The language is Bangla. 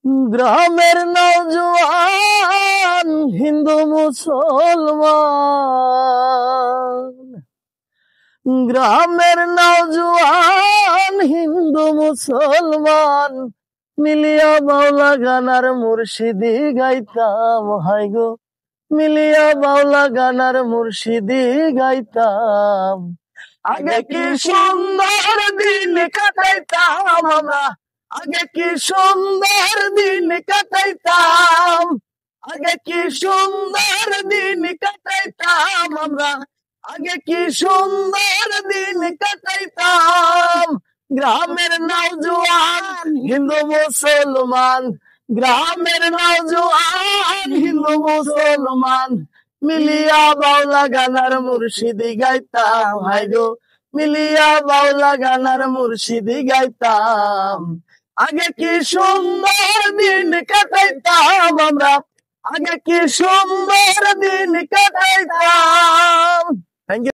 গ্রামের নওজোয়ান হিন্দু মুসলমান, গ্রামের নওজোয়ান হিন্দু মুসলমান মিলিয়া বাউলা গানার মুর্শিদি গাইতাম। হাই গো মিলিয়া বাউলা গানার মুর্শিদি গাইতাম। আগে কি সুন্দর দিন কাটাইতাম আমরা, আগে কি সুন্দর দিন কাটাইতাম, আগে কি সুন্দর দিন কাটাইতাম আমরা, আগে কি সুন্দর দিন কাটাইতাম। গ্রামের নওজোয়ান হিন্দু মুসলমান, গ্রামের নওজোয়ান হিন্দু মুসলমান মিলিয়া বাউলা গানার মুর্শিদি গাইতাম। হাই গো মিলিয়া বাউলা গানার মুর্শিদি গাইতাম। আগে কি সুন্দর দিন কাটাইতাম আমরা, আগে কি সুন্দর দিন